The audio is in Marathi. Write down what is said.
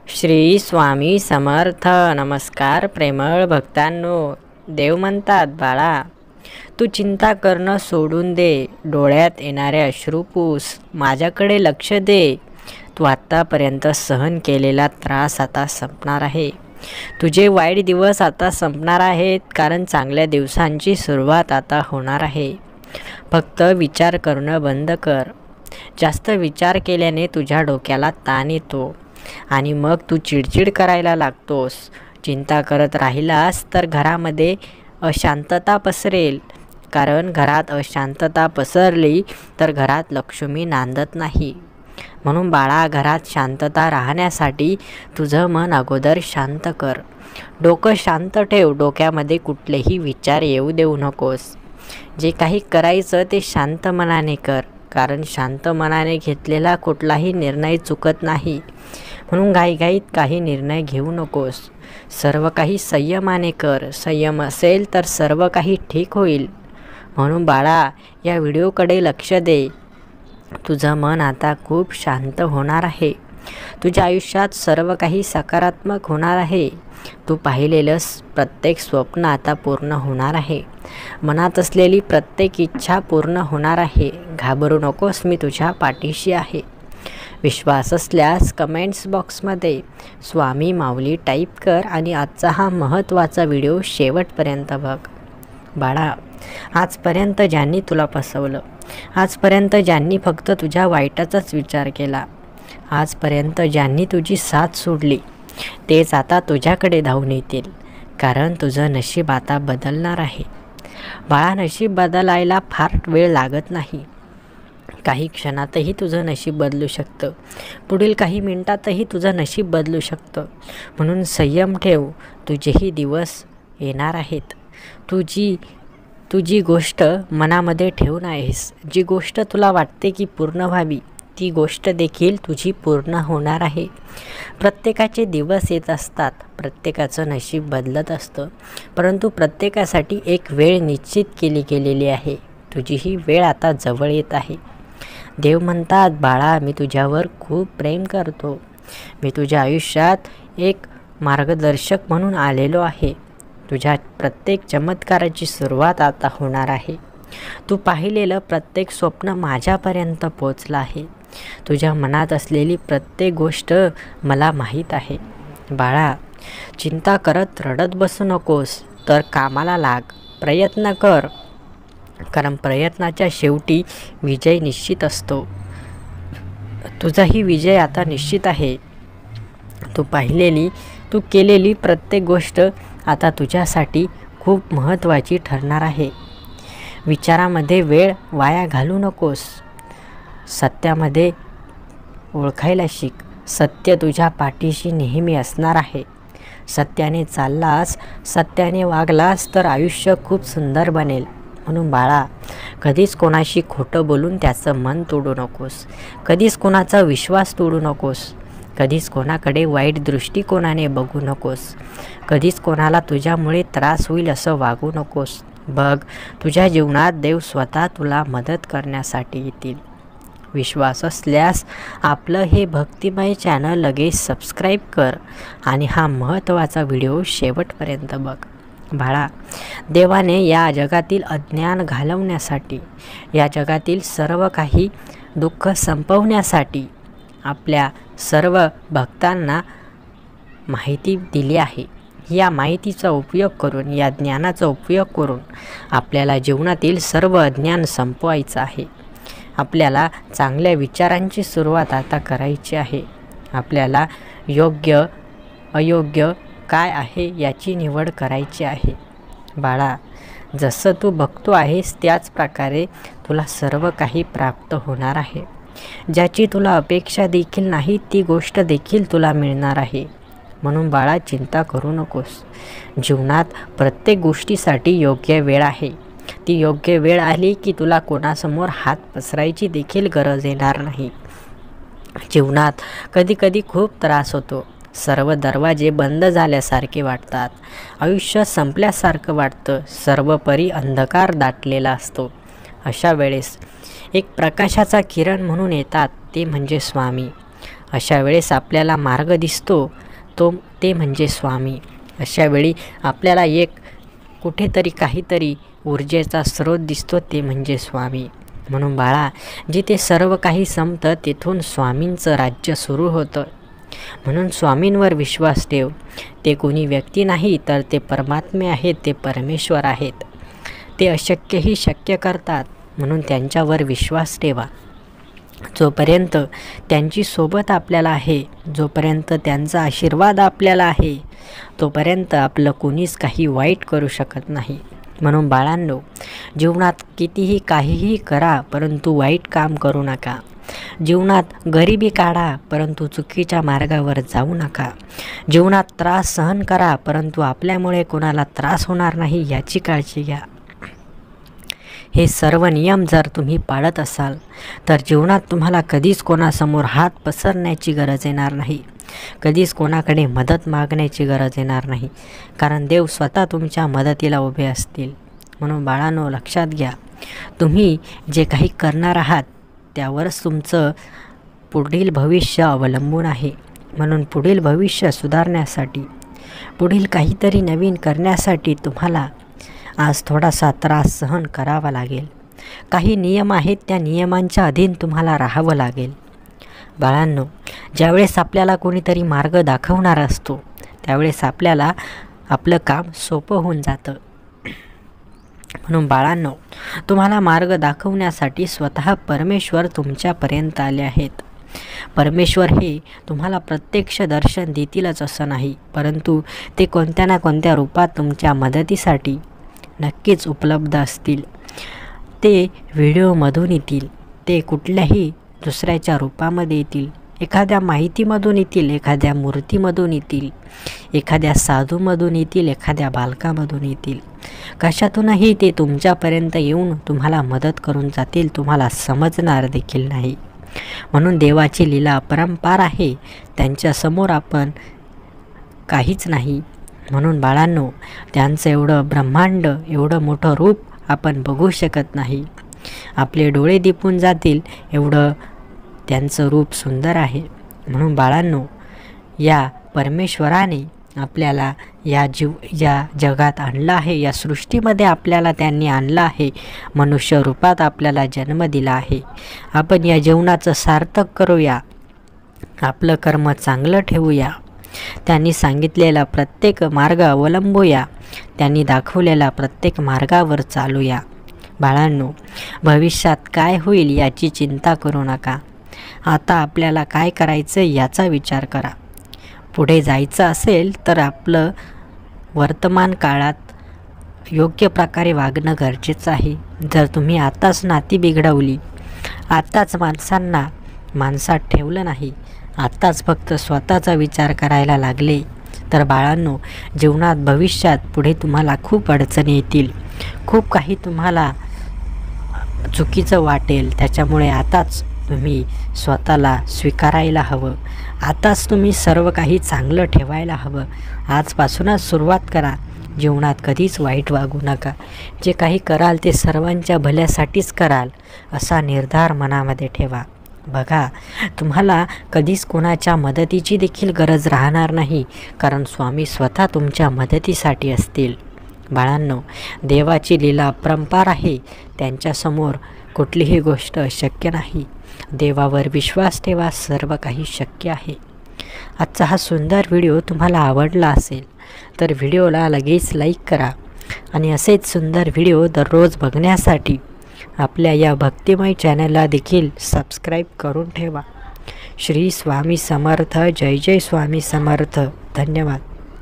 श्री स्वामी समर्थ. नमस्कार प्रेमळ भक्तांनो. देव म्हणतात, बाळा तू चिंता करणं सोडून दे. डोळ्यात येणारे अश्रू पुस. माझ्याकडे लक्ष दे. तू आत्तापर्यंत सहन केलेला त्रास आता संपणार आहे. तुझे वाईट दिवस आता संपणार आहेत, कारण चांगल्या दिवसांची सुरुवात आता होणार आहे. फक्त विचार करणं बंद कर. जास्त विचार केल्याने तुझ्या डोक्याला ताण येतो आणि मग तू चिडचिड करायला लागतोस. चिंता करत राहिलास तर घरामध्ये अशांतता पसरेल, कारण घरात अशांतता पसरली तर घरात लक्ष्मी नांदत नाही. म्हणून बाळा, घरात शांतता राहण्यासाठी तुझं मन अगोदर शांत कर. डोकं शांत ठेव. डोक्यामध्ये कुठलेही विचार येऊ देऊ नकोस. जे काही करायचं ते शांत मनाने कर, कारण शांत मनाने घेतलेला कुठलाही निर्णय चुकत नाही. म्हणून घाईघाईत काही निर्णय घेऊ नकोस. सर्व काही संयमाने कर. संयम असेल तर सर्व काही ठीक होईल. म्हणून बाळा, या व्हिडिओकडे लक्ष दे. तुझं मन आता खूप शांत होणार आहे. तुझ्या आयुष्यात सर्व काही सकारात्मक होणार आहे. तू पाहिलेलं प्रत्येक स्वप्न आता पूर्ण होणार आहे. मनात असलेली प्रत्येक इच्छा पूर्ण होणार आहे. घाबरू नकोस, मी तुझ्या पाठीशी आहे. विश्वास असल्यास कमेंट्स बॉक्समध्ये स्वामी माऊली टाईप कर आणि आजचा हा महत्त्वाचा व्हिडिओ शेवटपर्यंत बघ. बाळा, आजपर्यंत ज्यांनी तुला फसवलं, आजपर्यंत ज्यांनी फक्त तुझ्या वाईटाचाच विचार केला, आजपर्यंत ज्यांनी तुझी साथ सोडली, तेच आता तुझ्याकडे धावून येतील, कारण तुझं नशीब आता बदलणार आहे. बाळा, नशीब बदलायला फार वेळ लागत नाही. काही क्षणातही तुझं नशीब बदलू शकतं. पुढील काही मिनिटातही तुझं नशीब बदलू शकतं. म्हणून संयम ठेव. तुझेही दिवस येणार आहेत. तुझी गोष्ट मनामध्ये ठेवून आहेस. जी गोष्ट तुला वाटते की पूर्ण व्हावी, ती गोष्ट देखील तुझी पूर्ण होणार आहे. प्रत्येकाचे दिवस येत असतात. प्रत्येकाचं नशीब बदलत असतं. परंतु प्रत्येकासाठी एक वेळ निश्चित केली गेलेली आहे. तुझी ही वेळ आता जवळ येत आहे. देव म्हणतात, बाळा, मी तुझ्यावर खूप प्रेम करतो. मी तुझ्या आयुष्यात एक मार्गदर्शक म्हणून आलेलो आहे. तुझ्या प्रत्येक चमत्काराची सुरुवात आता होणार आहे. तू पाहिलेलं प्रत्येक स्वप्न माझ्यापर्यंत पोचलं आहे. तुझ्या मनात असलेली प्रत्येक गोष्ट मला माहीत आहे. बाळा, चिंता करत रडत बसू नकोस, तर कामाला लाग. प्रयत्न कर, कारण प्रयत्नाच्या शेवटी विजय निश्चित असतो. तुझाही विजय आता निश्चित आहे. तू केलेली प्रत्येक गोष्ट आता तुझ्यासाठी खूप महत्त्वाची ठरणार आहे. विचारामध्ये वेळ वाया घालू नकोस. सत्यामध्ये ओळखायला शिक. सत्य तुझ्या पाठीशी नेहमी असणार आहे. सत्याने चाललास, सत्याने वागलास तर आयुष्य खूप सुंदर बनेल. म्हणून बाळा, कधीच कोणाशी खोटं बोलून त्याचं मन तोडू नकोस. कधीच कोणाचा विश्वास तोडू नकोस. कधीच कोणाकडे वाईट दृष्टिकोनाने बघू नकोस. कधीच कोणाला तुझ्यामुळे त्रास होईल असं वागू नकोस. बघ, तुझ्या जीवनात देव स्वतः तुला मदत करण्यासाठी येतील. विश्वास असल्यास आपलं हे भक्तिमय चॅनल लगेच सबस्क्राईब कर आणि हा महत्त्वाचा व्हिडिओ शेवटपर्यंत बघ. बाळा, देवाने या जगातील अज्ञान घालवण्यासाठी, या जगातील सर्व काही दुःख संपवण्यासाठी आपल्या सर्व भक्तांना माहिती दिली आहे. या माहितीचा उपयोग करून, या ज्ञानाचा उपयोग करून आपल्याला जीवनातील सर्व अज्ञान संपवायचं आहे. आपल्याला चांगल्या विचारांची सुरुवात आता करायची आहे. आपल्याला योग्य अयोग्य काय आहे याची निवड करायची आहे. बाळा, जसं तू बघतो आहेस त्याच प्रकारे तुला सर्व काही प्राप्त होणार आहे. ज्याची तुला अपेक्षा देखील नाही ती गोष्ट देखील तुला मिळणार आहे. म्हणून बाळा, चिंता करू नकोस. जीवनात प्रत्येक गोष्टीसाठी योग्य वेळ आहे. ती योग्य वेळ आली की तुला कोणासमोर हात पसरायची देखील गरज येणार नाही. जीवनात कधीकधी खूप त्रास होतो. सर्व दरवाजे बंद झाल्यासारखे वाटतात. आयुष्य संपल्यासारखं वाटतं. सर्वपरी अंधकार दाटलेला असतो. अशा वेळेस एक प्रकाशाचा किरण म्हणून येतात, ते म्हणजे स्वामी. अशा वेळेस आपल्याला मार्ग दिसतो ते म्हणजे स्वामी. अशा वेळी आपल्याला एक कुठेतरी काहीतरी ऊर्जेचा स्रोत दिसतो, ते म्हणजे स्वामी. म्हणून बाळा, जिथे सर्व काही संपतं तिथून स्वामींचं राज्य सुरू होतं. म्हणून स्वामींवर विश्वास ठेव. ते कोणी व्यक्ती नाही, तर ते परमात्मे आहेत, ते परमेश्वर आहेत. ते अशक्यही शक्य करतात. म्हणून त्यांच्यावर विश्वास ठेवा. जोपर्यंत त्यांची सोबत आपल्याला आहे, जोपर्यंत त्यांचा आशीर्वाद आपल्याला आहे, तोपर्यंत आपलं कोणीच काही वाईट करू शकत नाही. म्हणून बाळांनो, जीवनात कितीही काहीही करा, परंतु वाईट काम करू नका. जीवनात गरिबी काढा, परंतु चुकीच्या मार्गावर जाऊ नका. जीवनात त्रास सहन करा, परंतु आपल्यामुळे कोणाला त्रास होणार नाही याची काळजी घ्या. हे सर्व नियम जर तुम्ही पाळत असाल, तर जीवनात तुम्हाला कधीच कोणासमोर हात पसरण्याची गरज येणार नाही. कधीच कोणाकडे मदत मागण्याची गरज येणार नाही, कारण देव स्वतः तुमच्या मदतीला उभे असतील. म्हणून बाळांनो, लक्षात घ्या, तुम्ही जे काही करणार आहात त्यावरच तुमचं पुढील भविष्य अवलंबून आहे. म्हणून पुढील भविष्य सुधारण्यासाठी, पुढील काहीतरी नवीन करण्यासाठी तुम्हाला आज थोडासा त्रास सहन करावा लागेल. काही नियम आहेत, त्या नियमांच्या अधीन तुम्हाला राहावं लागेल. बाळांनो, ज्यावेळेस आपल्याला कोणीतरी मार्ग दाखवणार असतो, त्यावेळेस आपल्याला आपलं काम सोपं होऊन जातं. म्हणून बाळांनो, तुम्हाला मार्ग दाखवण्यासाठी स्वतः परमेश्वर तुमच्यापर्यंत आले आहेत. परमेश्वर हे तुम्हाला प्रत्यक्ष दर्शन देतीलच असं नाही, परंतु ते कोणत्या ना कोणत्या रूपात तुमच्या मदतीसाठी नक्कीच उपलब्ध असतील. ते व्हिडिओमधून येतील, ते कुठल्याही दुसऱ्याच्या रूपामध्ये येतील, एखाद्या माहितीमधून येतील, एखाद्या मूर्तीमधून येतील, एखाद्या साधूमधून येतील, एखाद्या बालकामधून येतील. कशातूनही ते तुमच्यापर्यंत येऊन तुम्हाला मदत करून जातील, तुम्हाला समजणार देखील नाही. म्हणून देवाची लीला अपरंपार आहे, त्यांच्यासमोर आपण काहीच नाही. म्हणून बाळांनो, त्यांचं एवढं ब्रह्मांड, एवढं मोठं रूप आपण बघू शकत नाही. आपले डोळे दिपून जातील एवढं त्यांचं रूप सुंदर आहे. म्हणून बाळांनो, या परमेश्वराने आपल्याला या जगात आणलं आहे, या सृष्टीमध्ये आपल्याला त्यांनी आणलं आहे, मनुष्य रूपात आपल्याला जन्म दिला आहे. आपण या जीवनाचं सार्थक करूया, आपलं कर्म चांगलं ठेवूया, त्यांनी सांगितलेला प्रत्येक मार्ग अवलंबूया, त्यांनी दाखवलेला प्रत्येक मार्गावर चालूया. बाळांनो, भविष्यात काय होईल याची चिंता करू नका. आता आपल्याला काय करायचं याचा विचार करा. पुढे जायचं असेल तर आपलं वर्तमान काळात योग्य प्रकारे वागणं गरजेचं आहे. जर तुम्ही आताच नाती बिघडवली, आताच माणसात ठेवलं नाही, आत्ताच फक्त स्वतःचा विचार करायला लागले, तर बाळांनो, जीवनात भविष्यात पुढे तुम्हाला खूप अडचणी येतील, खूप काही तुम्हाला चुकीचं वाटेल. त्याच्यामुळे आताच तुम्ही स्वतःला स्वीकारायला हवं, आताच तुम्ही सर्व काही चांगलं ठेवायला हवं. आजपासूनच सुरुवात करा. जीवनात कधीच वाईट वागू नका. जे काही कराल ते सर्वांच्या भल्यासाठीच कराल, असा निर्धार मनामध्ये ठेवा. बघा, तुम्हाला कधीच कोणाच्या मदतीची देखील गरज राहणार नाही, कारण स्वामी स्वतः तुमच्या मदतीसाठी असतील. बाळांनो, देवाची लीला अपरंपार आहे, त्यांच्यासमोर कुठलीही गोष्ट अशक्य नाही. देवावर विश्वास ठेवा, सर्व काही शक्य आहे. आजचा हा सुंदर व्हिडिओ तुम्हाला आवडला असेल तर व्हिडिओला लगेच लाईक करा आणि असेच सुंदर व्हिडिओ दररोज बघण्यासाठी आपल्या या भक्तिमय चॅनलला देखील सबस्क्राईब करून ठेवा. श्री स्वामी समर्थ. जय जय स्वामी समर्थ. धन्यवाद.